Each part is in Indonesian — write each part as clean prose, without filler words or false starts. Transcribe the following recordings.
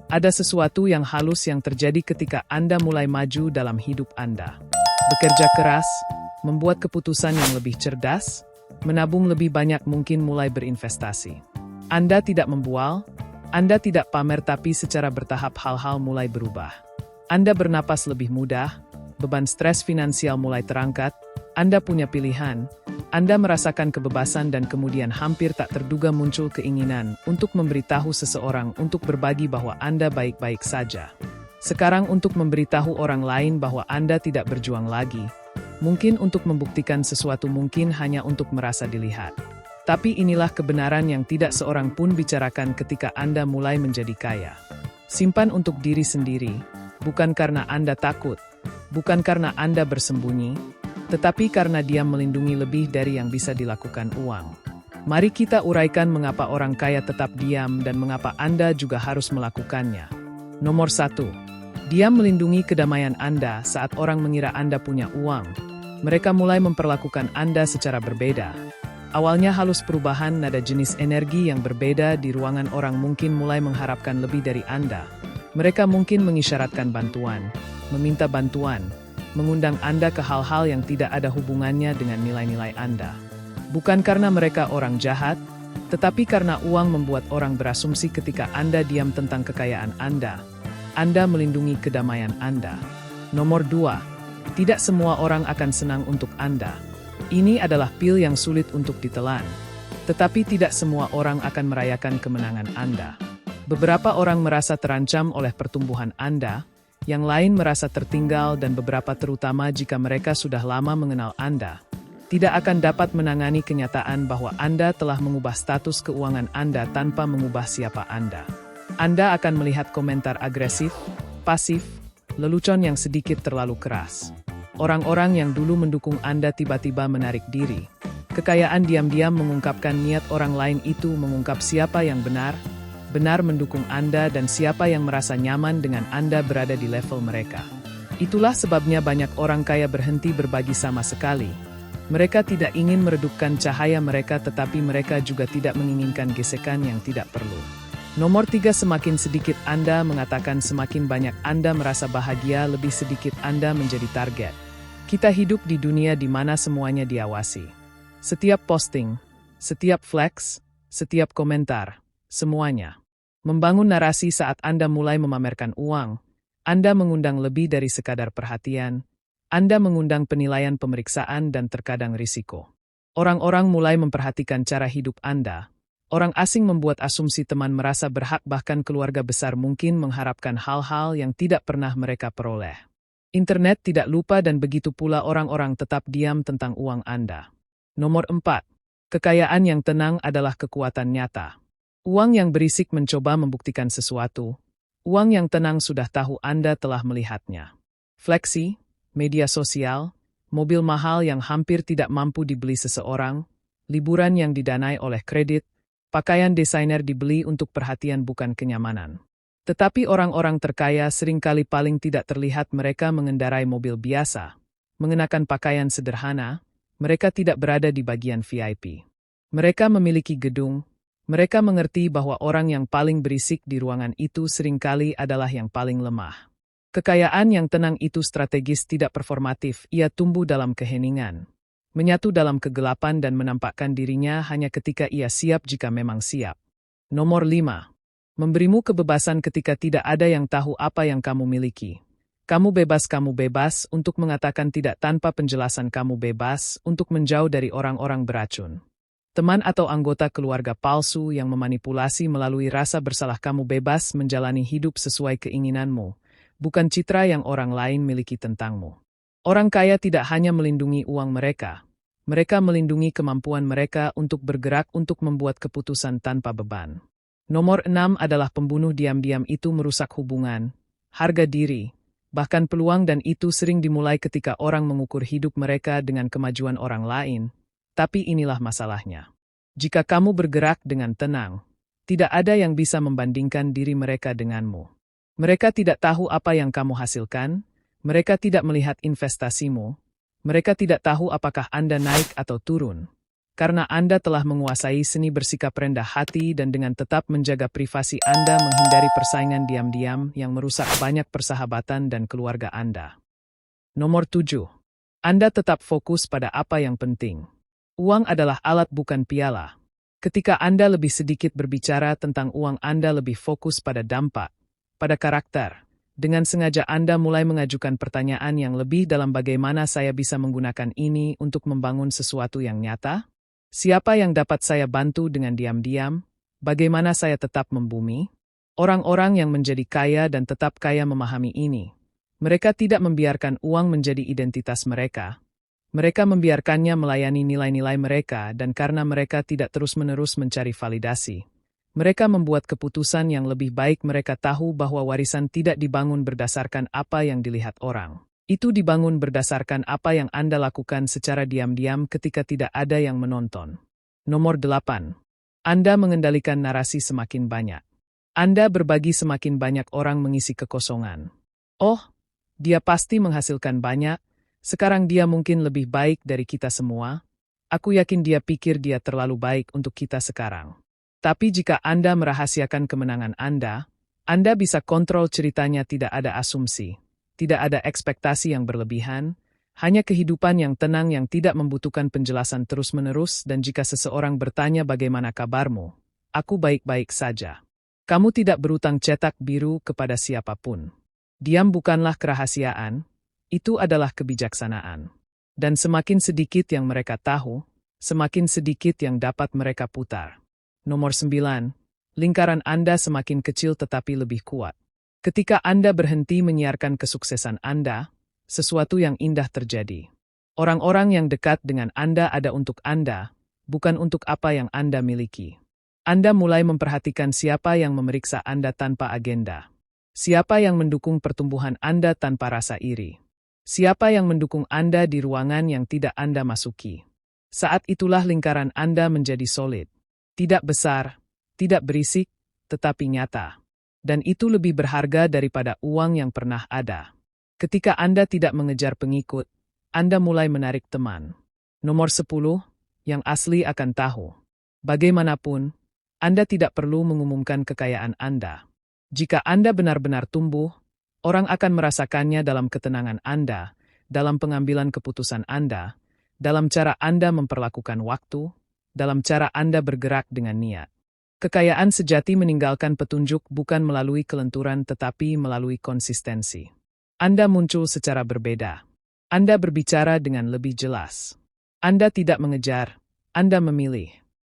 Ada sesuatu yang halus yang terjadi ketika Anda mulai maju dalam hidup Anda. Bekerja keras, membuat keputusan yang lebih cerdas, menabung lebih banyak, mungkin mulai berinvestasi. Anda tidak membual, Anda tidak pamer, tapi secara bertahap hal-hal mulai berubah. Anda bernapas lebih mudah, beban stres finansial mulai terangkat, Anda punya pilihan, Anda merasakan kebebasan, dan kemudian hampir tak terduga muncul keinginan untuk memberitahu seseorang, untuk berbagi bahwa Anda baik-baik saja. Sekarang untuk memberitahu orang lain bahwa Anda tidak berjuang lagi. Mungkin untuk membuktikan sesuatu, mungkin hanya untuk merasa dilihat. Tapi inilah kebenaran yang tidak seorang pun bicarakan ketika Anda mulai menjadi kaya. Simpan untuk diri sendiri, bukan karena Anda takut, bukan karena Anda bersembunyi, tetapi karena dia melindungi lebih dari yang bisa dilakukan uang. Mari kita uraikan mengapa orang kaya tetap diam dan mengapa Anda juga harus melakukannya. Nomor 1. Diam melindungi kedamaian Anda. Saat orang mengira Anda punya uang, mereka mulai memperlakukan Anda secara berbeda. Awalnya halus, perubahan nada, jenis energi yang berbeda di ruangan. Orang mungkin mulai mengharapkan lebih dari Anda. Mereka mungkin mengisyaratkan bantuan, meminta bantuan, mengundang Anda ke hal-hal yang tidak ada hubungannya dengan nilai-nilai Anda. Bukan karena mereka orang jahat, tetapi karena uang membuat orang berasumsi ketika Anda diam tentang kekayaan Anda melindungi kedamaian Anda. Nomor 2. Tidak semua orang akan senang untuk Anda. Ini adalah pil yang sulit untuk ditelan. Tetapi tidak semua orang akan merayakan kemenangan Anda. Beberapa orang merasa terancam oleh pertumbuhan Anda, yang lain merasa tertinggal, dan beberapa, terutama jika mereka sudah lama mengenal Anda, tidak akan dapat menangani kenyataan bahwa Anda telah mengubah status keuangan Anda tanpa mengubah siapa Anda. Anda akan melihat komentar agresif, pasif, lelucon yang sedikit terlalu keras. Orang-orang yang dulu mendukung Anda tiba-tiba menarik diri. Kekayaan diam-diam mengungkapkan niat orang lain itu mengungkap siapa yang benar mendukung Anda dan siapa yang merasa nyaman dengan Anda berada di level mereka. Itulah sebabnya banyak orang kaya berhenti berbagi sama sekali. Mereka tidak ingin meredupkan cahaya mereka, tetapi mereka juga tidak menginginkan gesekan yang tidak perlu. Nomor 3. Semakin sedikit Anda mengatakan, semakin banyak Anda merasa bahagia, lebih sedikit Anda menjadi target. Kita hidup di dunia di mana semuanya diawasi. Setiap posting, setiap flex, setiap komentar, semuanya membangun narasi. Saat Anda mulai memamerkan uang, Anda mengundang lebih dari sekadar perhatian. Anda mengundang penilaian, pemeriksaan, dan terkadang risiko. Orang-orang mulai memperhatikan cara hidup Anda. Orang asing membuat asumsi, teman merasa berhak, bahkan keluarga besar mungkin mengharapkan hal-hal yang tidak pernah mereka peroleh. Internet tidak lupa, dan begitu pula orang-orang tetap diam tentang uang Anda. Nomor 4. Kekayaan yang tenang adalah kekuatan nyata. Uang yang berisik mencoba membuktikan sesuatu. Uang yang tenang sudah tahu Anda telah melihatnya. Fleksi, media sosial, mobil mahal yang hampir tidak mampu dibeli seseorang, liburan yang didanai oleh kredit, pakaian desainer dibeli untuk perhatian bukan kenyamanan. Tetapi orang-orang terkaya seringkali paling tidak terlihat. Mereka mengendarai mobil biasa, mengenakan pakaian sederhana, mereka tidak berada di bagian VIP. Mereka memiliki gedung. Mereka mengerti bahwa orang yang paling berisik di ruangan itu seringkali adalah yang paling lemah. Kekayaan yang tenang itu strategis, tidak performatif. Ia tumbuh dalam keheningan, menyatu dalam kegelapan, dan menampakkan dirinya hanya ketika ia siap, jika memang siap. Nomor 5. Memberimu kebebasan ketika tidak ada yang tahu apa yang kamu miliki. Kamu bebas untuk mengatakan tidak tanpa penjelasan. Kamu bebas untuk menjauh dari orang-orang beracun, teman atau anggota keluarga palsu yang memanipulasi melalui rasa bersalah. Kamu bebas menjalani hidup sesuai keinginanmu, bukan citra yang orang lain miliki tentangmu. Orang kaya tidak hanya melindungi uang mereka, mereka melindungi kemampuan mereka untuk bergerak, untuk membuat keputusan tanpa beban. Nomor 6 adalah pembunuh diam-diam. Itu merusak hubungan, harga diri, bahkan peluang, dan itu sering dimulai ketika orang mengukur hidup mereka dengan kemajuan orang lain. Tapi inilah masalahnya. Jika kamu bergerak dengan tenang, tidak ada yang bisa membandingkan diri mereka denganmu. Mereka tidak tahu apa yang kamu hasilkan, mereka tidak melihat investasimu, mereka tidak tahu apakah Anda naik atau turun. karena Anda telah menguasai seni bersikap rendah hati dan dengan tetap menjaga privasi Anda menghindari persaingan diam-diam yang merusak banyak persahabatan dan keluarga Anda. Nomor 7. Anda tetap fokus pada apa yang penting. Uang adalah alat bukan piala. Ketika Anda lebih sedikit berbicara tentang uang, Anda lebih fokus pada dampak, pada karakter. Dengan sengaja Anda mulai mengajukan pertanyaan yang lebih dalam, bagaimana saya bisa menggunakan ini untuk membangun sesuatu yang nyata? Siapa yang dapat saya bantu dengan diam-diam? Bagaimana saya tetap membumi? Orang-orang yang menjadi kaya dan tetap kaya memahami ini. Mereka tidak membiarkan uang menjadi identitas mereka. Mereka membiarkannya melayani nilai-nilai mereka, dan karena mereka tidak terus-menerus mencari validasi, mereka membuat keputusan yang lebih baik. Mereka tahu bahwa warisan tidak dibangun berdasarkan apa yang dilihat orang. Itu dibangun berdasarkan apa yang Anda lakukan secara diam-diam ketika tidak ada yang menonton. Nomor 8. Anda mengendalikan narasi semakin banyak. Anda berbagi semakin banyak orang mengisi kekosongan. Oh, dia pasti menghasilkan banyak, sekarang dia mungkin lebih baik dari kita semua. Aku yakin dia pikir dia terlalu baik untuk kita sekarang. Tapi jika Anda merahasiakan kemenangan Anda bisa kontrol ceritanya. Tidak ada asumsi. Tidak ada ekspektasi yang berlebihan, hanya kehidupan yang tenang yang tidak membutuhkan penjelasan terus-menerus. Dan jika seseorang bertanya bagaimana kabarmu, aku baik-baik saja. Kamu tidak berutang cetak biru kepada siapapun. Diam bukanlah kerahasiaan, itu adalah kebijaksanaan. Dan semakin sedikit yang mereka tahu, semakin sedikit yang dapat mereka putar. Nomor 9. Lingkaran Anda semakin kecil tetapi lebih kuat. Ketika Anda berhenti menyiarkan kesuksesan Anda, sesuatu yang indah terjadi. Orang-orang yang dekat dengan Anda ada untuk Anda, bukan untuk apa yang Anda miliki. Anda mulai memperhatikan siapa yang memeriksa Anda tanpa agenda. Siapa yang mendukung pertumbuhan Anda tanpa rasa iri. Siapa yang mendukung Anda di ruangan yang tidak Anda masuki. Saat itulah lingkaran Anda menjadi solid. Tidak besar, tidak berisik, tetapi nyata. Dan itu lebih berharga daripada uang yang pernah ada. Ketika Anda tidak mengejar pengikut, Anda mulai menarik teman. Nomor 10, yang asli akan tahu. Bagaimanapun, Anda tidak perlu mengumumkan kekayaan Anda. Jika Anda benar-benar tumbuh, orang akan merasakannya dalam ketenangan Anda, dalam pengambilan keputusan Anda, dalam cara Anda memperlakukan waktu, dalam cara Anda bergerak dengan niat. Kekayaan sejati meninggalkan petunjuk bukan melalui kelenturan tetapi melalui konsistensi. Anda muncul secara berbeda. Anda berbicara dengan lebih jelas. Anda tidak mengejar, Anda memilih.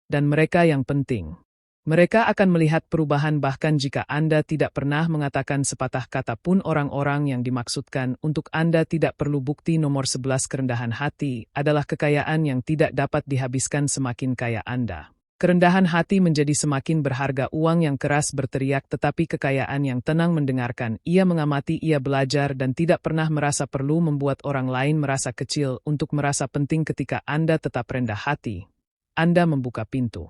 Dan mereka yang penting. Mereka akan melihat perubahan bahkan jika Anda tidak pernah mengatakan sepatah kata pun. Orang-orang yang dimaksudkan untuk Anda tidak perlu bukti. Nomor 11. Kerendahan hati adalah kekayaan yang tidak dapat dihabiskan. Semakin kaya Anda, kerendahan hati menjadi semakin berharga. Uang yang keras berteriak, tetapi kekayaan yang tenang mendengarkan. Ia mengamati, ia belajar, dan tidak pernah merasa perlu membuat orang lain merasa kecil untuk merasa penting. Ketika Anda tetap rendah hati, Anda membuka pintu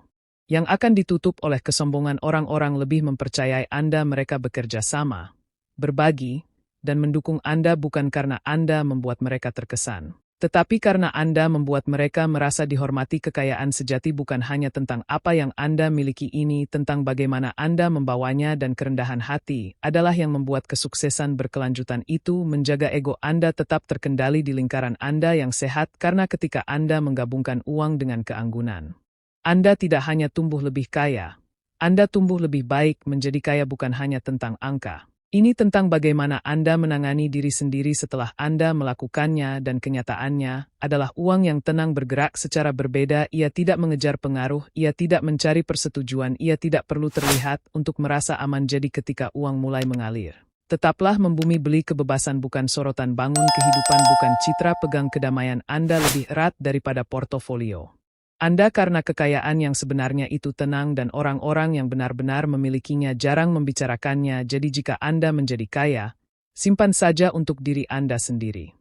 yang akan ditutup oleh kesombongan. Orang-orang lebih mempercayai Anda. Mereka bekerja sama, berbagi, dan mendukung Anda bukan karena Anda membuat mereka terkesan, tetapi karena Anda membuat mereka merasa dihormati. Kekayaan sejati bukan hanya tentang apa yang Anda miliki, ini tentang bagaimana Anda membawanya, dan kerendahan hati adalah yang membuat kesuksesan berkelanjutan. Itu menjaga ego Anda tetap terkendali di lingkaran Anda yang sehat, karena ketika Anda menggabungkan uang dengan keanggunan, Anda tidak hanya tumbuh lebih kaya, Anda tumbuh lebih baik. Menjadi kaya bukan hanya tentang angka. Ini tentang bagaimana Anda menangani diri sendiri setelah Anda melakukannya, dan kenyataannya adalah uang yang tenang bergerak secara berbeda. Ia tidak mengejar pengaruh, ia tidak mencari persetujuan, ia tidak perlu terlihat untuk merasa aman. Jadi ketika uang mulai mengalir, tetaplah membumi. Beli kebebasan bukan sorotan, bangun kehidupan bukan citra, pegang kedamaian Anda lebih erat daripada portofolio Anda, karena kekayaan yang sebenarnya itu tenang, dan orang-orang yang benar-benar memilikinya jarang membicarakannya. Jadi jika Anda menjadi kaya, simpan saja untuk diri Anda sendiri.